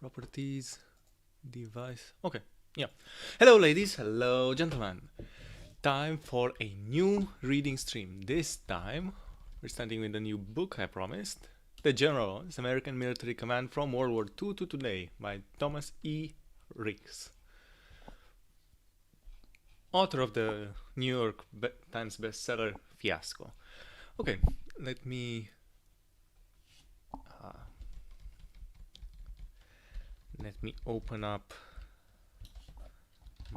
Properties, device. Okay, yeah. Hello, ladies. Hello, gentlemen. Time for a new reading stream. This time, we're starting with a new book I promised. The Generals, American Military Command from World War II to Today by Thomas E. Ricks. Author of the New York Times bestseller Fiasco. Okay, let me open up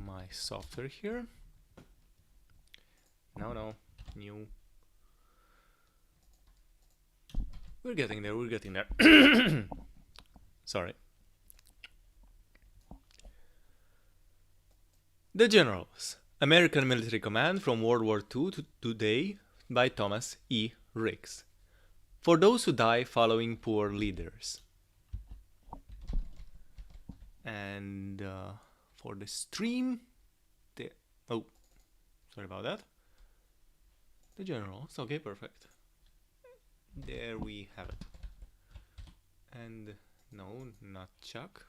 my software here. No, new. We're getting there. Sorry. The Generals, American Military Command from World War II to Today by Thomas E. Ricks. For those who die following poor leaders. And for the stream, sorry about that. The Generals, okay, perfect. There we have it. And no, not Chuck.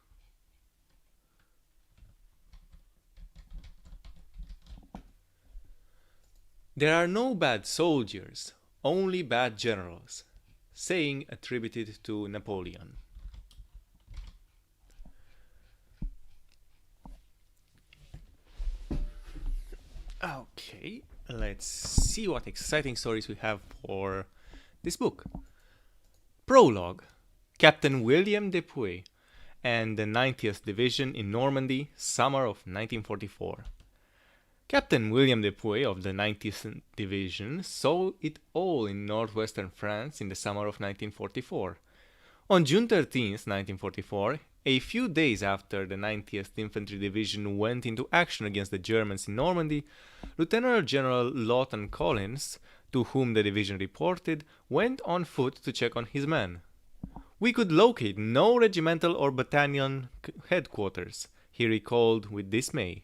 There are no bad soldiers, only bad generals. Saying attributed to Napoleon. Okay, let's see what exciting stories we have for this book. Prologue. Captain William Dupuy and the 90th Division in Normandy, summer of 1944. Captain William Dupuy of the 90th Division saw it all in northwestern France in the summer of 1944. On June 13, 1944, a few days after the 90th Infantry Division went into action against the Germans in Normandy, Lieutenant General Lawton Collins, to whom the division reported, went on foot to check on his men. We could locate no regimental or battalion headquarters, he recalled with dismay.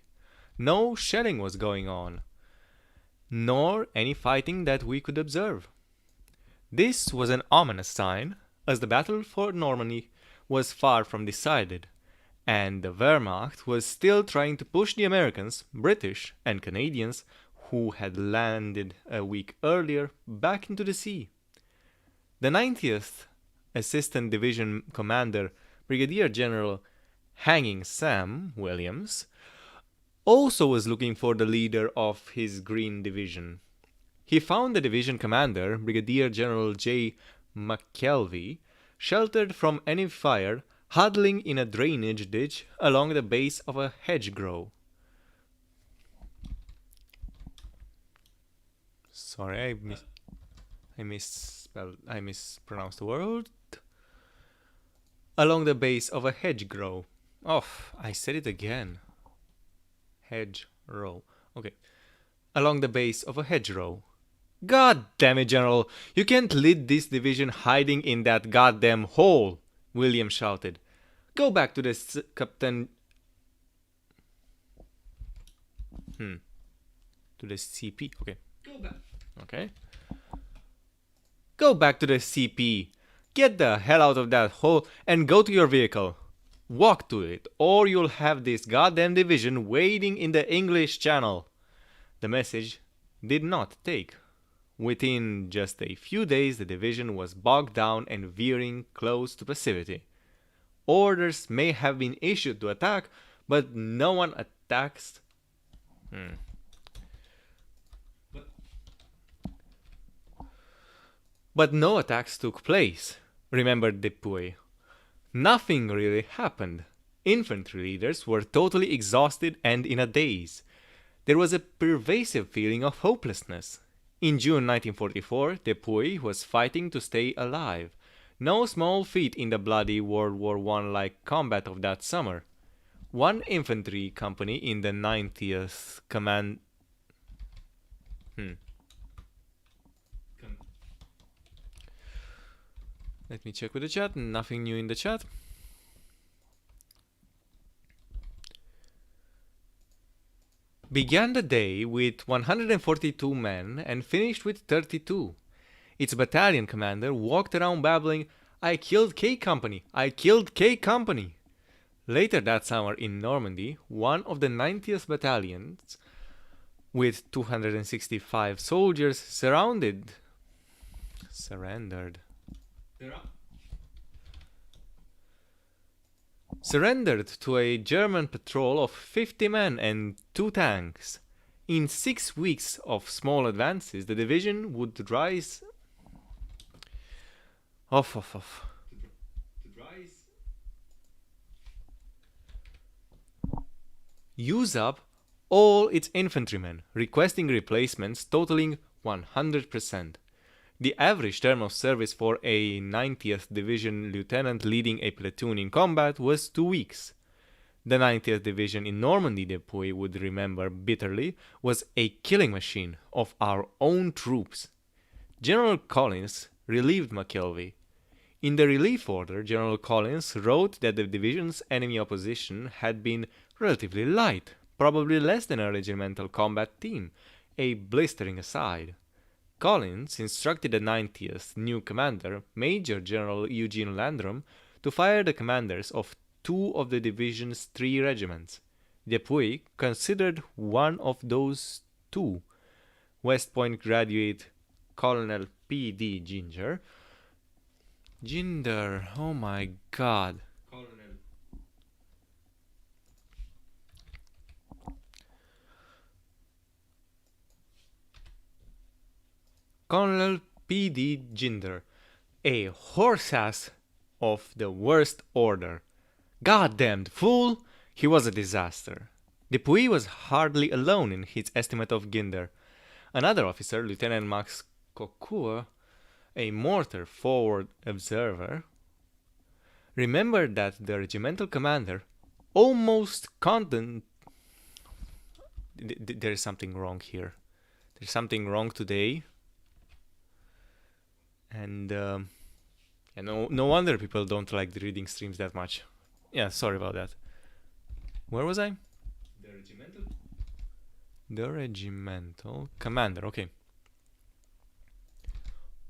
No shelling was going on, nor any fighting that we could observe. This was an ominous sign, as the battle for Normandy was far from decided, and the Wehrmacht was still trying to push the Americans, British, and Canadians, who had landed a week earlier, back into the sea. The 90th Assistant Division Commander, Brigadier General Hanging Sam Williams, also was looking for the leader of his Green Division. He found the division commander, Brigadier General J. McKelvey, sheltered from enemy fire, huddling in a drainage ditch along the base of a hedgerow. Sorry, I mispronounced the word. Along the base of a hedgerow. Oh, I said it again. Hedgerow. Okay. Along the base of a hedgerow. God damn it, General! You can't lead this division hiding in that goddamn hole! William shouted. Go back to the Captain... To the CP. Okay. Go back. Okay. Go back to the CP. Get the hell out of that hole and go to your vehicle. Walk to it, or you'll have this goddamn division waiting in the English Channel. The message did not take. Within just a few days, the division was bogged down and veering close to passivity. Orders may have been issued to attack, but no one attacks. But no attacks took place, remembered Dupuy. Nothing really happened. Infantry leaders were totally exhausted and in a daze. There was a pervasive feeling of hopelessness. In June 1944, Dupuy was fighting to stay alive. No small feat in the bloody World War I-like combat of that summer. One infantry company in the 90th Command... Let me check with the chat. Nothing new in the chat. Began the day with 142 men and finished with 32. Its battalion commander walked around babbling, "I killed K Company! I killed K Company!" Later that summer in Normandy, one of the 90th battalions with 265 soldiers surrendered to a German patrol of 50 men and 2 tanks. In 6 weeks of small advances, the division would use up all its infantrymen, requesting replacements totaling 100%. The average term of service for a 90th Division lieutenant leading a platoon in combat was 2 weeks. The 90th Division in Normandy, Dupuy would remember bitterly, was a killing machine of our own troops. General Collins relieved McKelvey. In the relief order, General Collins wrote that the division's enemy opposition had been relatively light, probably less than a regimental combat team, a blistering aside. Collins instructed the 90th new commander, Major General Eugene Landrum, to fire the commanders of 2 of the division's 3 regiments. Dupuy considered one of those 2, West Point graduate Colonel P.D. Ginder, oh my god. Colonel P.D. Ginder, a horse-ass of the worst order. Goddamned fool! He was a disaster. Dupuy was hardly alone in his estimate of Ginder. Another officer, Lieutenant Max Cocour, a mortar forward observer, remembered that the regimental commander almost There's something wrong here. There's something wrong today. And no wonder people don't like the reading streams that much. Yeah, sorry about that. Where was I? The regimental commander, okay.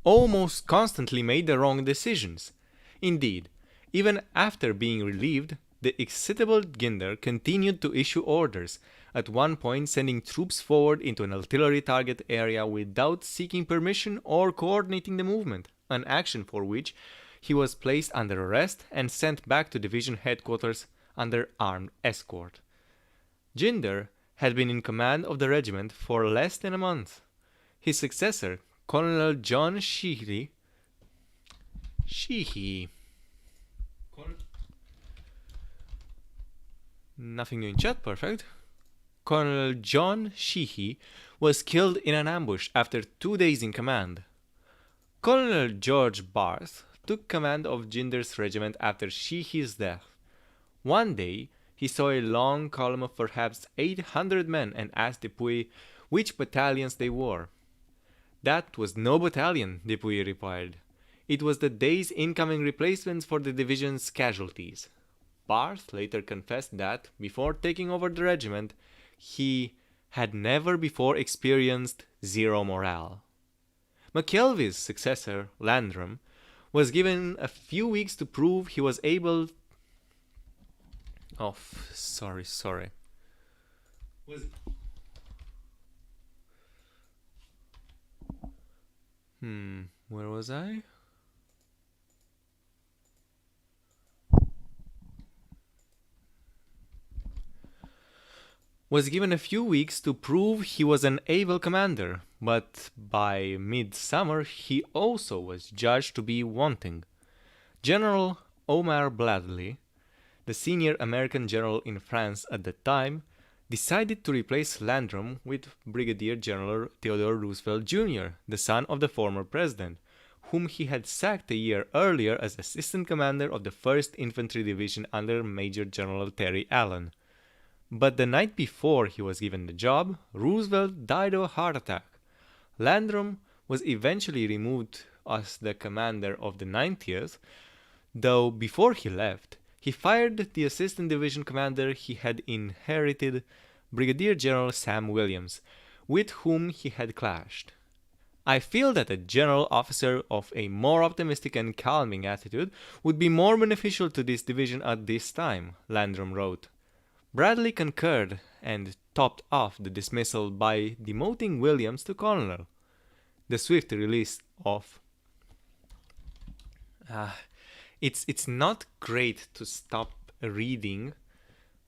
Almost constantly made the wrong decisions. Indeed, even after being relieved, the excitable Ginder continued to issue orders, at one point sending troops forward into an artillery target area without seeking permission or coordinating the movement, an action for which he was placed under arrest and sent back to division headquarters under armed escort. Ginder had been in command of the regiment for less than a month. His successor, Colonel John Sheehy, nothing new in chat, perfect. Colonel John Sheehy was killed in an ambush after 2 days in command. Colonel George Barth took command of Ginder's regiment after Sheehy's death. One day, he saw a long column of perhaps 800 men and asked Dupuy which battalions they were. That was no battalion, Dupuy replied. It was the day's incoming replacements for the division's casualties. Barth later confessed that, before taking over the regiment, he had never before experienced zero morale. McKelvey's successor, Landrum, was given a few weeks to prove he was able... Oh, sorry. Where was I? Was given a few weeks to prove he was an able commander, but by midsummer he also was judged to be wanting. General Omar Bradley, the senior American general in France at the time, decided to replace Landrum with Brigadier General Theodore Roosevelt Jr., the son of the former president, whom he had sacked a year earlier as assistant commander of the 1st Infantry Division under Major General Terry Allen. But the night before he was given the job, Roosevelt died of a heart attack. Landrum was eventually removed as the commander of the 90th, though before he left, he fired the assistant division commander he had inherited, Brigadier General Sam Williams, with whom he had clashed. I feel that a general officer of a more optimistic and calming attitude would be more beneficial to this division at this time, Landrum wrote. Bradley concurred and topped off the dismissal by demoting Williams to colonel. The swift release of it's not great to stop reading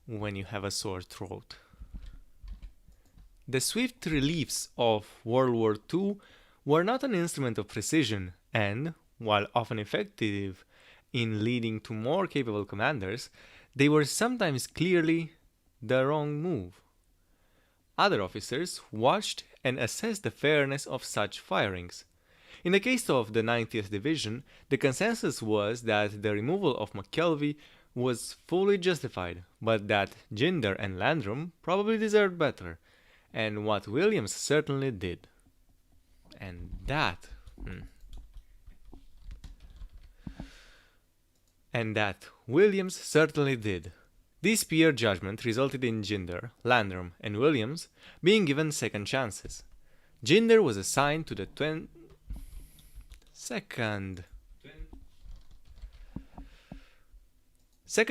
when you have a sore throat. The swift reliefs of World War II were not an instrument of precision, and, while often effective in leading to more capable commanders, they were sometimes clearly the wrong move. Other officers watched and assessed the fairness of such firings. In the case of the 90th Division, the consensus was that the removal of McKelvey was fully justified, but that Jinder and Landrum probably deserved better, and what Williams certainly did. And that... And that Williams certainly did. This peer judgment resulted in Jinder, Landrum, and Williams being given second chances. Jinder was assigned to the Second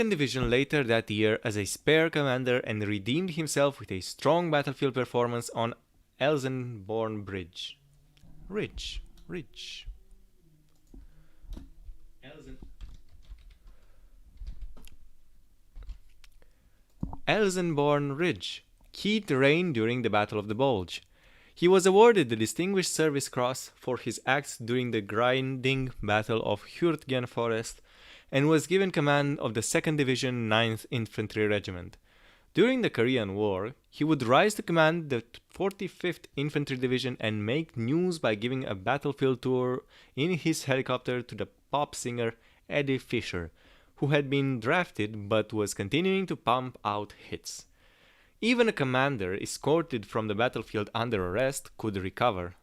Division later that year as a spare commander and redeemed himself with a strong battlefield performance on Elsenborn Bridge. Elsenborn Ridge, key terrain during the Battle of the Bulge. He was awarded the Distinguished Service Cross for his acts during the grinding Battle of Hurtgen Forest and was given command of the 2nd Division 9th Infantry Regiment. During the Korean War, he would rise to command the 45th Infantry Division and make news by giving a battlefield tour in his helicopter to the pop singer Eddie Fisher, who had been drafted but was continuing to pump out hits. Even a commander escorted from the battlefield under arrest could recover.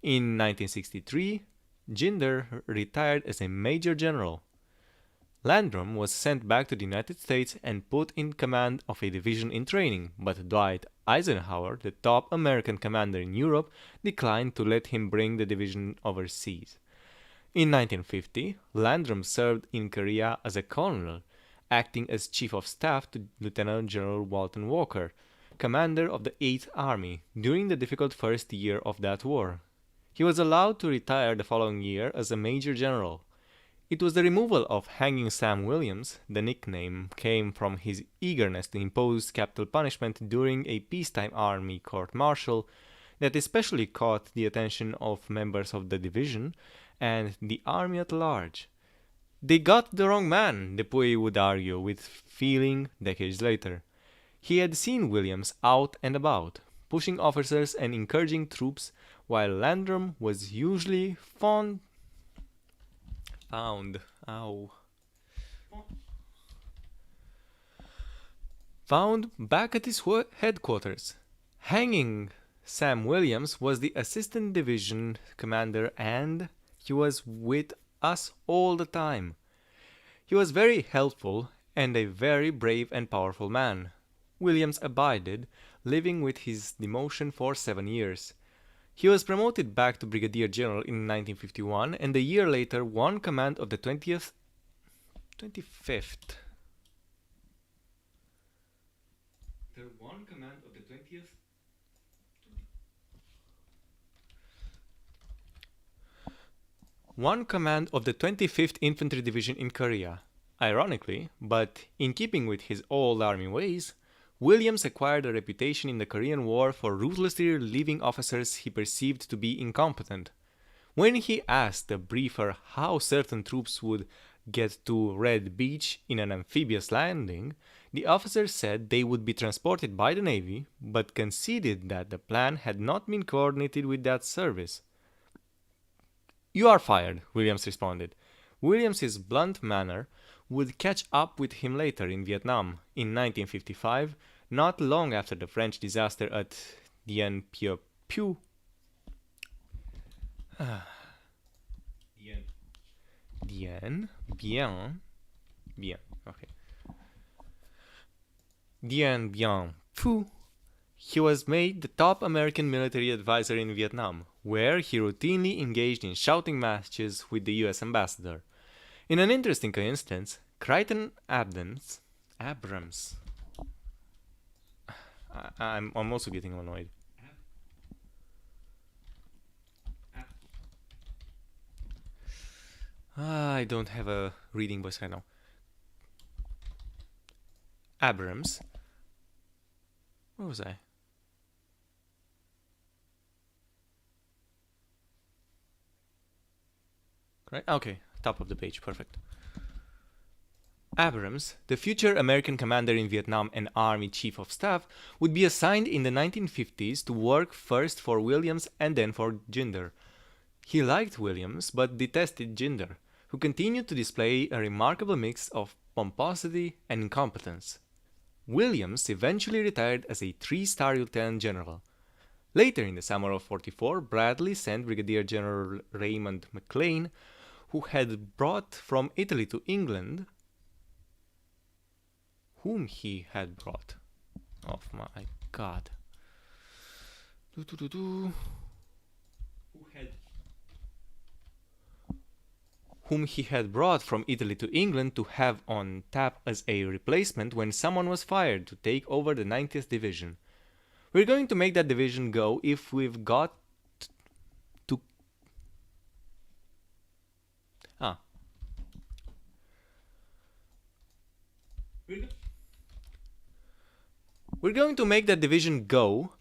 In 1963, Jinder retired as a major general. Landrum was sent back to the United States and put in command of a division in training, but Dwight Eisenhower, the top American commander in Europe, declined to let him bring the division overseas. In 1950, Landrum served in Korea as a colonel, acting as chief of staff to Lieutenant General Walton Walker, commander of the 8th Army, during the difficult first year of that war. He was allowed to retire the following year as a major general. It was the removal of Hanging Sam Williams, the nickname came from his eagerness to impose capital punishment during a peacetime army court-martial, that especially caught the attention of members of the division and the army at large. They got the wrong man, Dupuy would argue with feeling decades later. He had seen Williams out and about, pushing officers and encouraging troops, while Landrum was usually found back at his headquarters. Hanging Sam Williams was the assistant division commander and he was with us all the time. He was very helpful and a very brave and powerful man. Williams abided, living with his demotion for 7 years. He was promoted back to brigadier general in 1951 and a year later won command of the 25th Infantry Division in Korea. Ironically, but in keeping with his old army ways, Williams acquired a reputation in the Korean War for ruthlessly relieving officers he perceived to be incompetent. When he asked the briefer how certain troops would get to Red Beach in an amphibious landing, the officer said they would be transported by the Navy, but conceded that the plan had not been coordinated with that service. "You are fired," Williams responded. Williams's blunt manner would catch up with him later in Vietnam, in 1955, not long after the French disaster at Dien Bien Phu. Dien Bien Phu. he was made the top American military advisor in Vietnam, where he routinely engaged in shouting matches with the US ambassador. In an interesting coincidence, Crichton Abrams. I'm also getting annoyed. I don't have a reading voice right now. Abrams. Where was I? Right? Okay, top of the page, perfect. Abrams, the future American commander in Vietnam and Army Chief of Staff, would be assigned in the 1950s to work first for Williams and then for Ginder. He liked Williams but detested Ginder, who continued to display a remarkable mix of pomposity and incompetence. Williams eventually retired as a 3-star lieutenant general. Later in the summer of '44, Bradley sent Brigadier General Raymond McLean, who had brought from Italy to England, whom he had brought. Oh my god. Whom he had brought from Italy to England to have on tap as a replacement when someone was fired to take over the 90th Division. We're going to make that division go if we've got to... We're going to make that division go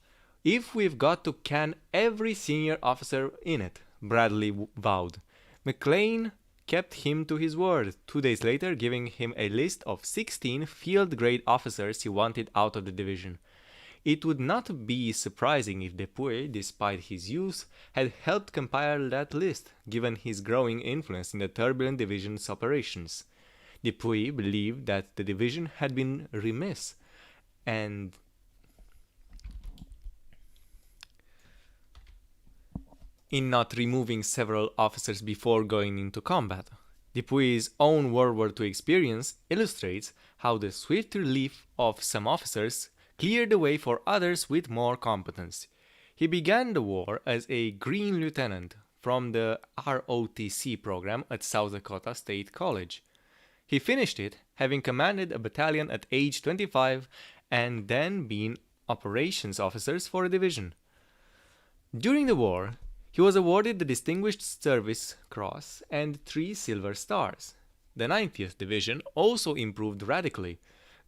if we've got to can every senior officer in it, Bradley vowed. McLean kept him to his word, 2 days later giving him a list of 16 field-grade officers he wanted out of the division. It would not be surprising if Dupuy, despite his youth, had helped compile that list, given his growing influence in the turbulent division's operations. Dupuy believed that the division had been remiss and in not removing several officers before going into combat. Dupuy's own World War II experience illustrates how the swift relief of some officers cleared the way for others with more competence. He began the war as a Green Lieutenant from the ROTC program at South Dakota State College. He finished it, having commanded a battalion at age 25 and then been operations officers for a division. During the war, he was awarded the Distinguished Service Cross and 3 Silver Stars. The 90th Division also improved radically,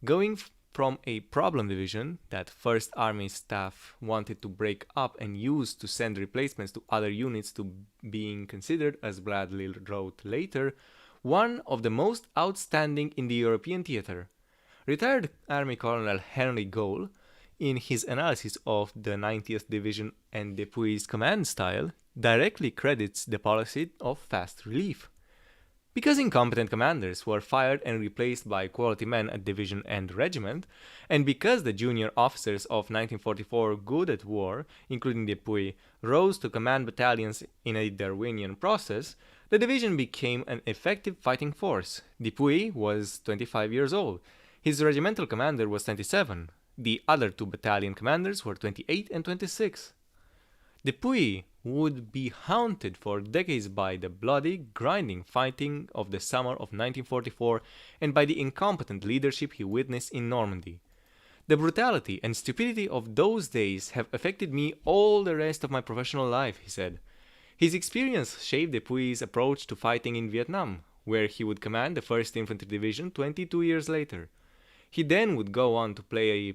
going from a problem division that 1st Army staff wanted to break up and use to send replacements to other units to being considered, as Bradley wrote later, one of the most outstanding in the European theater. Retired Army Colonel Henry Gould, in his analysis of the 90th Division and Dupuy's command style, directly credits the policy of fast relief. Because incompetent commanders were fired and replaced by quality men at division and regiment, and because the junior officers of 1944 good at war, including Dupuy, rose to command battalions in a Darwinian process, the division became an effective fighting force. Dupuy was 25 years old. His regimental commander was 27. The other 2 battalion commanders were 28 and 26. Dupuy would be haunted for decades by the bloody, grinding fighting of the summer of 1944 and by the incompetent leadership he witnessed in Normandy. The brutality and stupidity of those days have affected me all the rest of my professional life, he said. His experience shaped Dupuy's approach to fighting in Vietnam, where he would command the 1st Infantry Division 22 years later. He then would go on to play a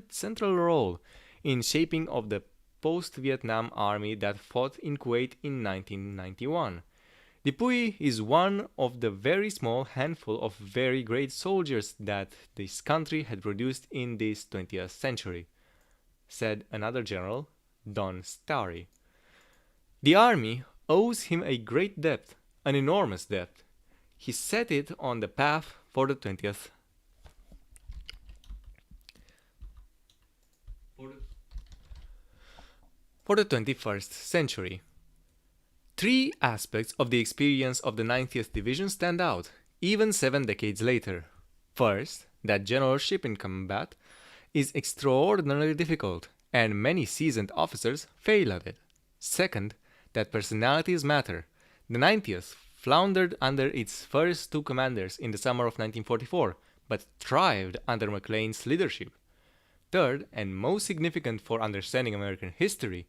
central role in shaping of the post-Vietnam army that fought in Kuwait in 1991. Dupuy is one of the very small handful of very great soldiers that this country had produced in this 20th century, said another general, Don Starry. The army owes him a great debt, an enormous debt. He set it on the path for the 20th for the 21st century. 3 aspects of the experience of the 90th Division stand out, even 7 decades later. First, that generalship in combat is extraordinarily difficult, and many seasoned officers fail at it. Second, that personalities matter. The 90th floundered under its first two commanders in the summer of 1944, but thrived under McLean's leadership. Third, and most significant for understanding American history,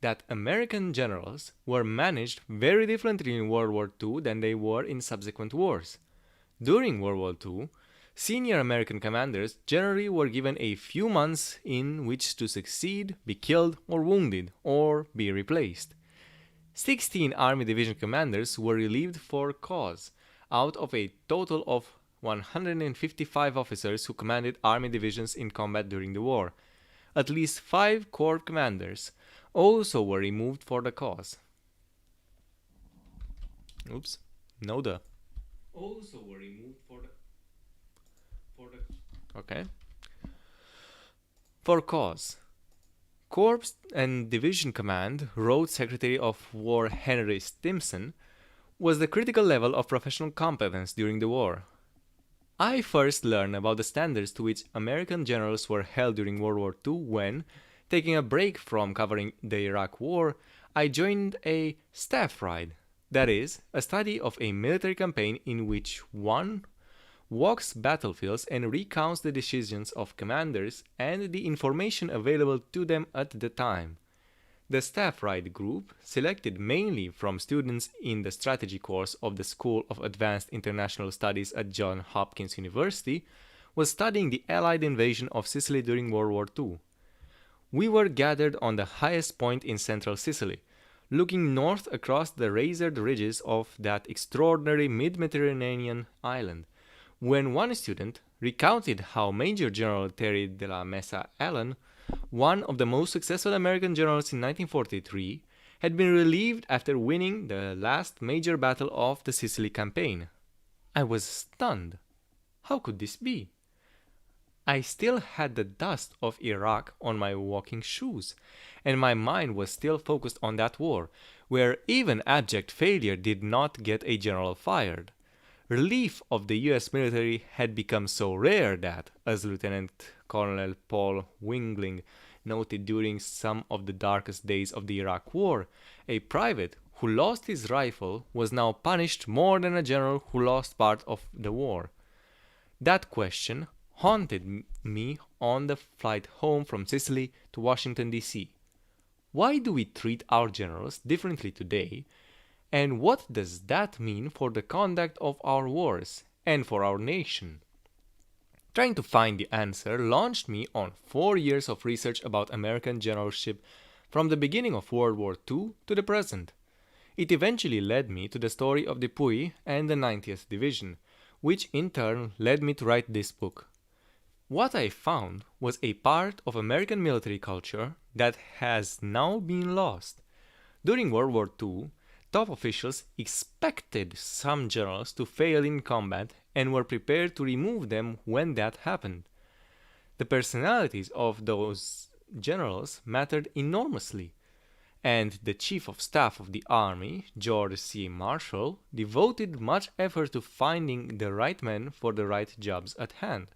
that American generals were managed very differently in World War II than they were in subsequent wars. During World War II, senior American commanders generally were given a few months in which to succeed, be killed or wounded, or be replaced. 16 Army Division commanders were relieved for cause, out of a total of 155 officers who commanded Army divisions in combat during the war. At least 5 Corps commanders also were removed for the cause. Oops, no the. Also were removed for the. Okay. For cause. Corps and Division Command, wrote Secretary of War Henry Stimson, was the critical level of professional competence during the war. I first learned about the standards to which American generals were held during World War II when, taking a break from covering the Iraq War, I joined a staff ride, that is, a study of a military campaign in which one walks battlefields and recounts the decisions of commanders and the information available to them at the time. The staff ride group, selected mainly from students in the strategy course of the School of Advanced International Studies at Johns Hopkins University, was studying the Allied invasion of Sicily during World War II. We were gathered on the highest point in central Sicily, looking north across the razored ridges of that extraordinary mid-Mediterranean island, when one student recounted how Major General Terry de la Mesa Allen, one of the most successful American generals in 1943, had been relieved after winning the last major battle of the Sicily campaign. I was stunned. How could this be? I still had the dust of Iraq on my walking shoes, and my mind was still focused on that war, where even abject failure did not get a general fired. Relief of the US military had become so rare that, as Lieutenant Colonel Paul Wingling noted during some of the darkest days of the Iraq War, a private who lost his rifle was now punished more than a general who lost part of the war. That question haunted me on the flight home from Sicily to Washington, D.C. Why do we treat our generals differently today? And what does that mean for the conduct of our wars and for our nation? Trying to find the answer launched me on 4 years of research about American generalship from the beginning of World War II to the present. It eventually led me to the story of Dupuy and the 90th Division, which in turn led me to write this book. What I found was a part of American military culture that has now been lost. During World War II, top officials expected some generals to fail in combat and were prepared to remove them when that happened. The personalities of those generals mattered enormously, and the Chief of Staff of the Army, George C. Marshall, devoted much effort to finding the right men for the right jobs at hand.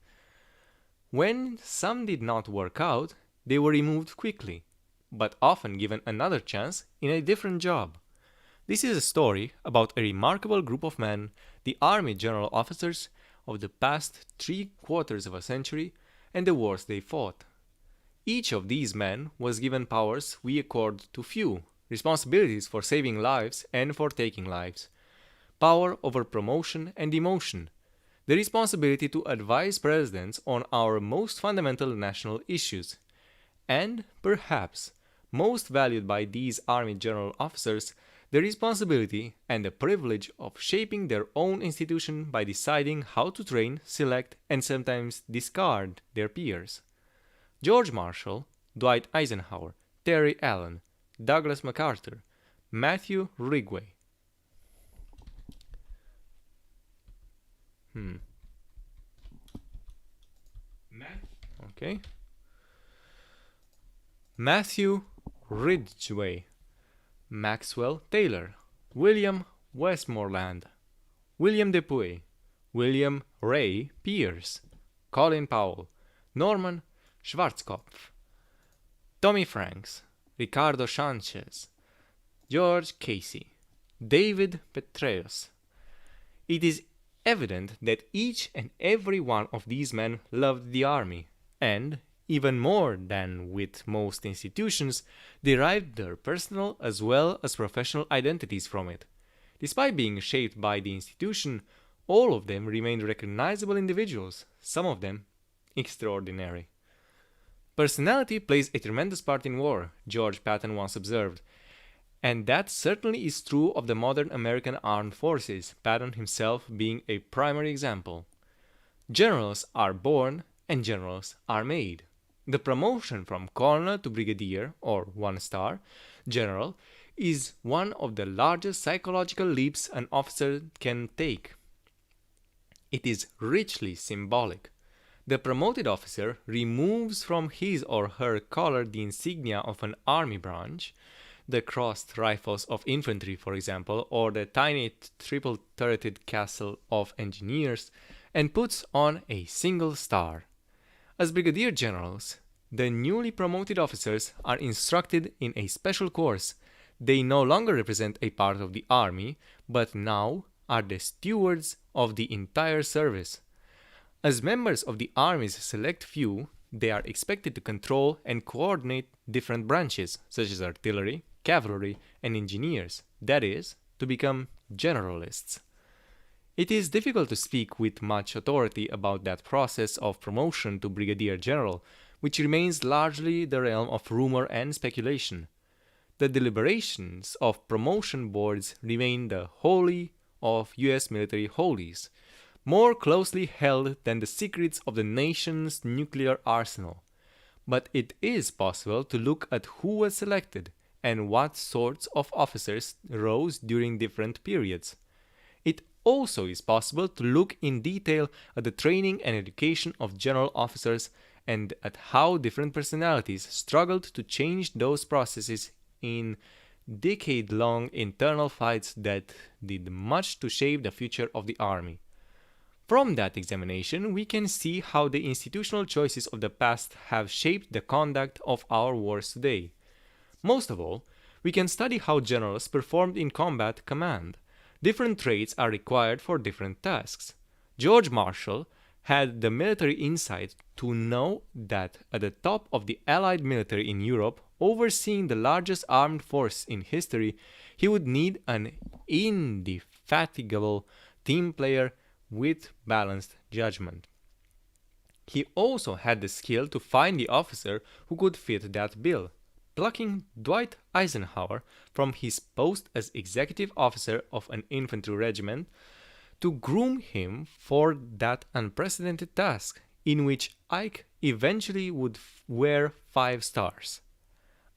When some did not work out, they were removed quickly, but often given another chance in a different job. This is a story about a remarkable group of men, the Army general officers of the past 3/4 of a century, and the wars they fought. Each of these men was given powers we accord to few, responsibilities for saving lives and for taking lives, power over promotion and demotion, the responsibility to advise presidents on our most fundamental national issues, and, perhaps, most valued by these Army general officers, the responsibility and the privilege of shaping their own institution by deciding how to train, select, and sometimes discard their peers. George Marshall, Dwight Eisenhower, Terry Allen, Douglas MacArthur, Matthew Ridgway. Okay. Matthew Ridgway, Maxwell Taylor, William Westmoreland, William Dupuy, William Ray Pierce, Colin Powell, Norman Schwarzkopf, Tommy Franks, Ricardo Sanchez, George Casey, David Petraeus. It is evident that each and every one of these men loved the army and, even more than with most institutions, derived their personal as well as professional identities from it. Despite being shaped by the institution, all of them remained recognizable individuals, some of them extraordinary. Personality plays a tremendous part in war, George Patton once observed, and that certainly is true of the modern American armed forces, Patton himself being a primary example. Generals are born and generals are made. The promotion from colonel to brigadier, or 1-star, general, is one of the largest psychological leaps an officer can take. It is richly symbolic. The promoted officer removes from his or her collar the insignia of an army branch, the crossed rifles of infantry, for example, or the tiny triple-turreted castle of engineers, and puts on a single star. As brigadier generals, the newly promoted officers are instructed in a special course. They no longer represent a part of the army, but now are the stewards of the entire service. As members of the army's select few, they are expected to control and coordinate different branches, such as artillery, cavalry, and engineers, that is, to become generalists. It is difficult to speak with much authority about that process of promotion to brigadier general, which remains largely the realm of rumor and speculation. The deliberations of promotion boards remain the holy of U.S. military holies, more closely held than the secrets of the nation's nuclear arsenal. But it is possible to look at who was selected and what sorts of officers rose during different periods. It also is possible to look in detail at the training and education of general officers and at how different personalities struggled to change those processes in decade-long internal fights that did much to shape the future of the army. From that examination, we can see how the institutional choices of the past have shaped the conduct of our wars today. Most of all, we can study how generals performed in combat command. Different traits are required for different tasks. George Marshall had the military insight to know that at the top of the Allied military in Europe, overseeing the largest armed force in history, he would need an indefatigable team player with balanced judgment. He also had the skill to find the officer who could fit that bill, plucking Dwight Eisenhower from his post as executive officer of an infantry regiment to groom him for that unprecedented task, in which Ike eventually would wear 5 stars.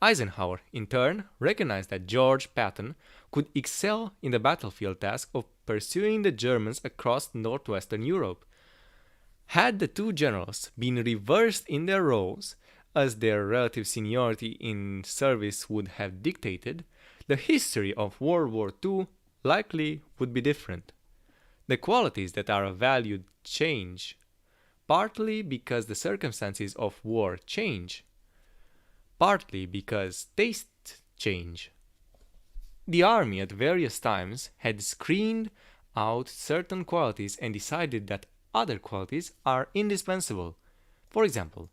Eisenhower, in turn, recognized that George Patton could excel in the battlefield task of pursuing the Germans across northwestern Europe. Had the two generals been reversed in their roles, as their relative seniority in service would have dictated, the history of World War II likely would be different. The qualities that are valued change, partly because the circumstances of war change, partly because tastes change. The army at various times had screened out certain qualities and decided that other qualities are indispensable. For example,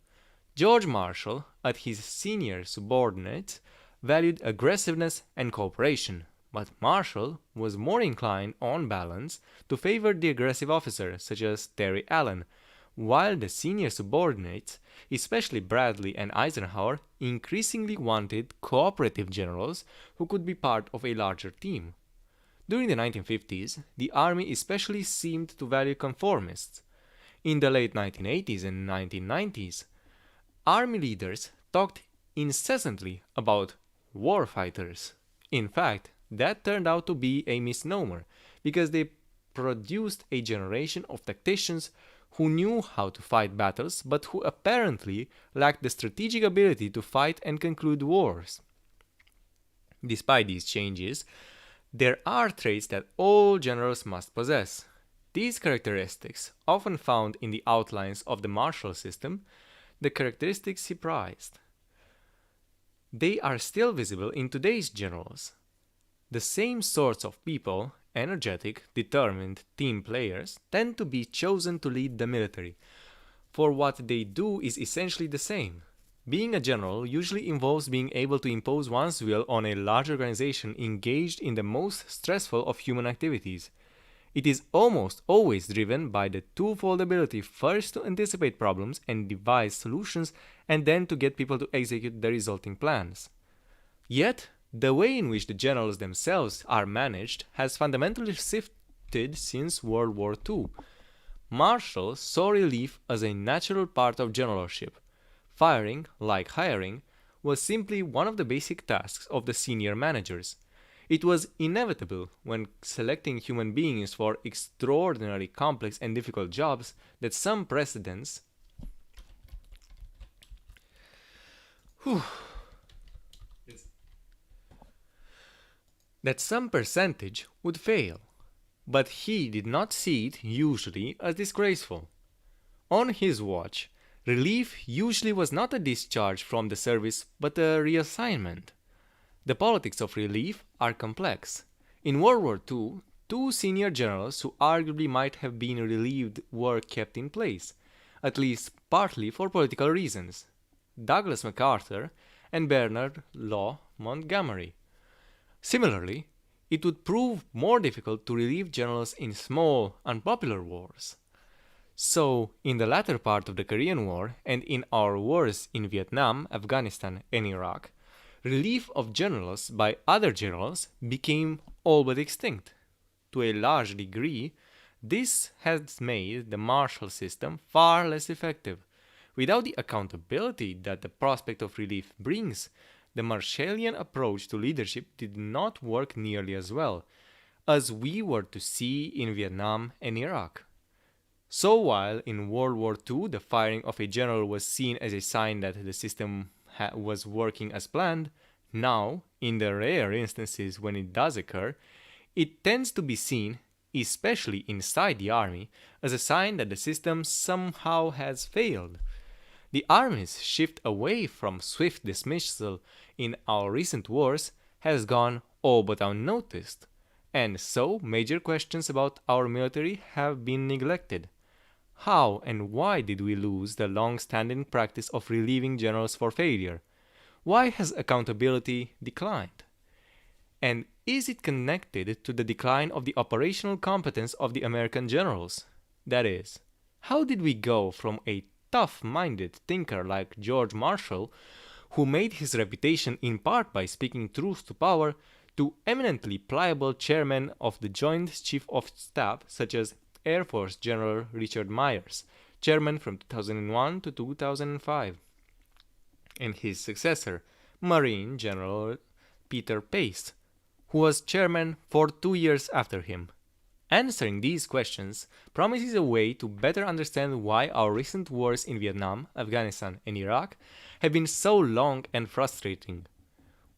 George Marshall, at his senior subordinates, valued aggressiveness and cooperation, but Marshall was more inclined, on balance, to favor the aggressive officer, such as Terry Allen, while the senior subordinates, especially Bradley and Eisenhower, increasingly wanted cooperative generals who could be part of a larger team. During the 1950s, the Army especially seemed to value conformists. In the late 1980s and 1990s, Army leaders talked incessantly about warfighters. In fact, that turned out to be a misnomer, because they produced a generation of tacticians who knew how to fight battles, but who apparently lacked the strategic ability to fight and conclude wars. Despite these changes, there are traits that all generals must possess. These characteristics, often found in the outlines of the martial system, the characteristics he prized. They are still visible in today's generals. The same sorts of people, energetic, determined team players, tend to be chosen to lead the military, for what they do is essentially the same. Being a general usually involves being able to impose one's will on a large organization engaged in the most stressful of human activities. It is almost always driven by the twofold ability first to anticipate problems and devise solutions, and then to get people to execute the resulting plans. Yet, the way in which the generals themselves are managed has fundamentally shifted since World War II. Marshall saw relief as a natural part of generalship. Firing, like hiring, was simply one of the basic tasks of the senior managers. It was inevitable when selecting human beings for extraordinarily complex and difficult jobs that some precedents that some percentage would fail, but he did not see it usually as disgraceful. On his watch, relief usually was not a discharge from the service but a reassignment. The politics of relief are complex. In World War II, two senior generals who arguably might have been relieved were kept in place, at least partly for political reasons: Douglas MacArthur and Bernard Law Montgomery. Similarly, it would prove more difficult to relieve generals in small, unpopular wars. So, in the latter part of the Korean War and in our wars in Vietnam, Afghanistan, and Iraq, relief of generals by other generals became all but extinct. To a large degree, this has made the Marshall system far less effective. Without the accountability that the prospect of relief brings, the Marshallian approach to leadership did not work nearly as well, as we were to see in Vietnam and Iraq. So while in World War II the firing of a general was seen as a sign that the system was working as planned, now, in the rare instances when it does occur, it tends to be seen, especially inside the army, as a sign that the system somehow has failed. The army's shift away from swift dismissal in our recent wars has gone all but unnoticed, and so major questions about our military have been neglected. How and why did we lose the long-standing practice of relieving generals for failure? Why has accountability declined? And is it connected to the decline of the operational competence of the American generals? That is, how did we go from a tough-minded thinker like George Marshall, who made his reputation in part by speaking truth to power, to eminently pliable chairmen of the Joint Chief of Staff such as Air Force General Richard Myers, chairman from 2001 to 2005, and his successor, Marine General Peter Pace, who was chairman for 2 years after him? Answering these questions promises a way to better understand why our recent wars in Vietnam, Afghanistan, and Iraq have been so long and frustrating.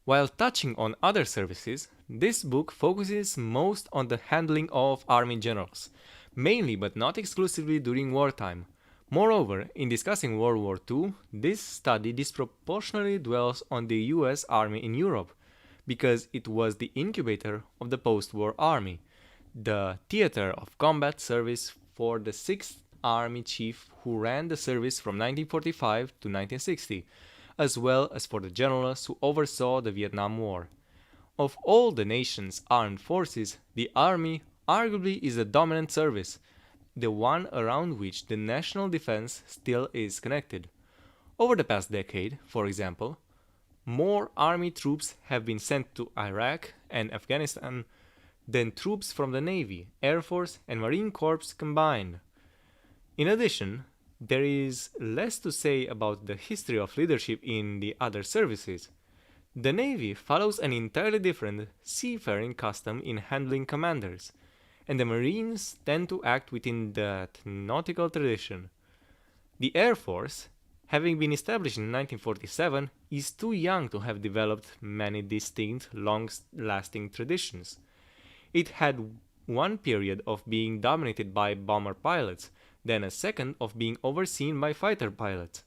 While touching on other services, this book focuses most on the handling of army generals, mainly but not exclusively during wartime. Moreover, in discussing World War II, this study disproportionately dwells on the US Army in Europe, because it was the incubator of the post-war army, the theater of combat service for the 6th Army Chief who ran the service from 1945 to 1960, as well as for the generals who oversaw the Vietnam War. Of all the nation's armed forces, the Army arguably is the dominant service, the one around which the national defense still is connected. Over the past decade, for example, more Army troops have been sent to Iraq and Afghanistan than troops from the Navy, Air Force, and Marine Corps combined. In addition, there is less to say about the history of leadership in the other services. The Navy follows an entirely different seafaring custom in handling commanders, and the Marines tend to act within that nautical tradition. The Air Force, having been established in 1947, is too young to have developed many distinct, long-lasting traditions. It had one period of being dominated by bomber pilots, then a second of being overseen by fighter pilots.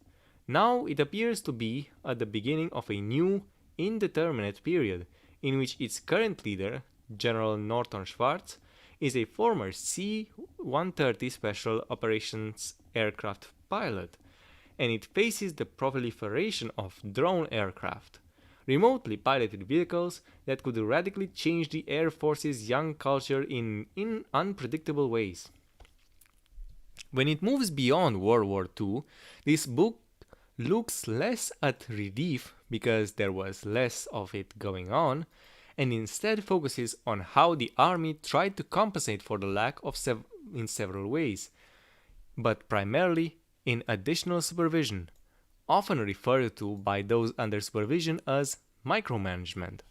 Now it appears to be at the beginning of a new, indeterminate period, in which its current leader, General Norton Schwartz, is a former C-130 Special Operations aircraft pilot, and it faces the proliferation of drone aircraft, remotely piloted vehicles that could radically change the Air Force's young culture in unpredictable ways. When it moves beyond World War II, this book looks less at relief because there was less of it going on, and instead focuses on how the army tried to compensate for the lack of in several ways, but primarily in additional supervision, often referred to by those under supervision as micromanagement.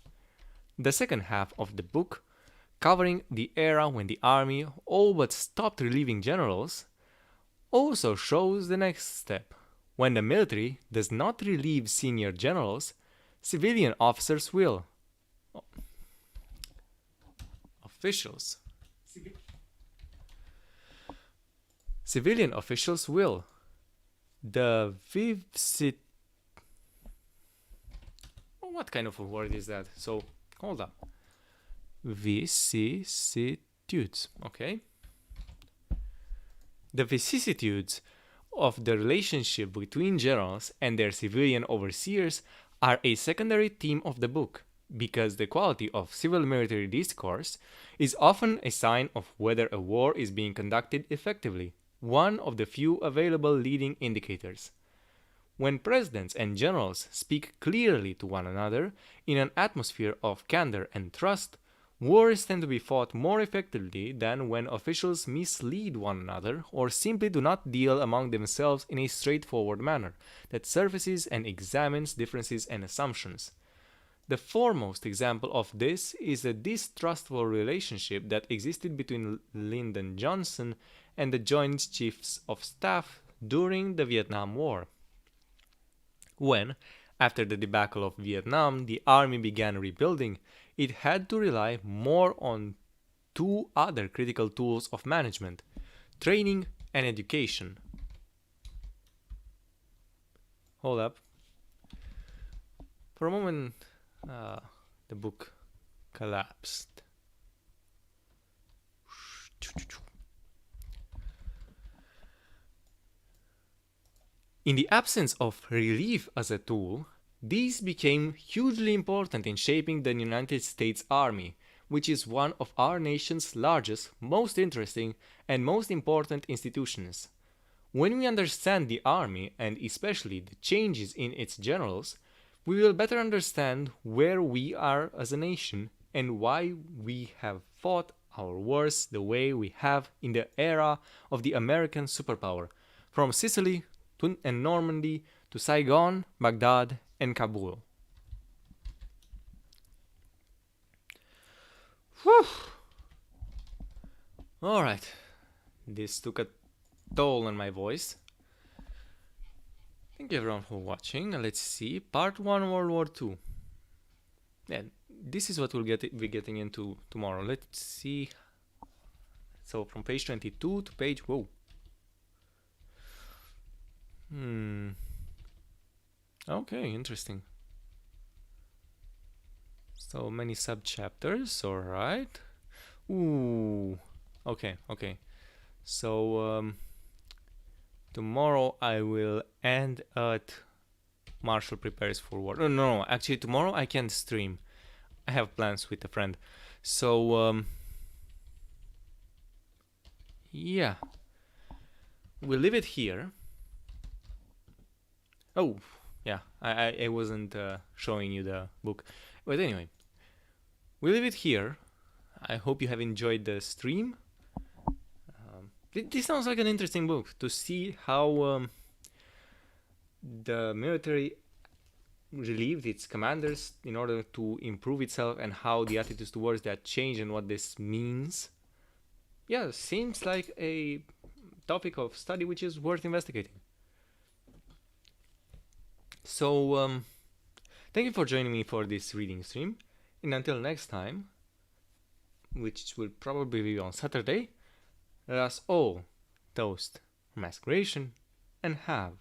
The second half of the book, covering the era when the army all but stopped relieving generals, also shows the next step. When the military does not relieve senior generals, civilian officers will. Officials. Civilian officials will. The visit. What kind of a word is that? So, hold up. Vicissitudes. Okay. The vicissitudes of the relationship between generals and their civilian overseers are a secondary theme of the book, because the quality of civil-military discourse is often a sign of whether a war is being conducted effectively, one of the few available leading indicators. When presidents and generals speak clearly to one another in an atmosphere of candor and trust, wars tend to be fought more effectively than when officials mislead one another or simply do not deal among themselves in a straightforward manner that surfaces and examines differences and assumptions. The foremost example of this is the distrustful relationship that existed between Lyndon Johnson and the Joint Chiefs of Staff during the Vietnam War. When, after the debacle of Vietnam, the army began rebuilding, it had to rely more on two other critical tools of management: training and education. Hold up. For a moment, the book collapsed. In the absence of relief as a tool, these became hugely important in shaping the United States Army, which is one of our nation's largest, most interesting, and most important institutions. When we understand the Army, and especially the changes in its generals, we will better understand where we are as a nation and why we have fought our wars the way we have in the era of the American superpower, from Sicily and Normandy to Saigon, Baghdad, and Kabul. Whew. Alright, this took a toll on my voice. Thank you everyone for watching. Let's see, part 1, World War II. Yeah, this is what we'll be getting into tomorrow. Let's see. So from page 22 to page, whoa. Okay, interesting. So many sub-chapters, alright. Ooh, okay. So, tomorrow I will end at Marshall Prepares for War. No, actually tomorrow I can't stream. I have plans with a friend. So, yeah. We'll leave it here. Oh, yeah, I wasn't showing you the book. But anyway, we'll leave it here. I hope you have enjoyed the stream. This sounds like an interesting book, to see how the military relieved its commanders in order to improve itself, and how the attitudes towards that change and what this means. Yeah, seems like a topic of study which is worth investigating. So, thank you for joining me for this reading stream, and until next time, which will probably be on Saturday, let us all toast mass creation and have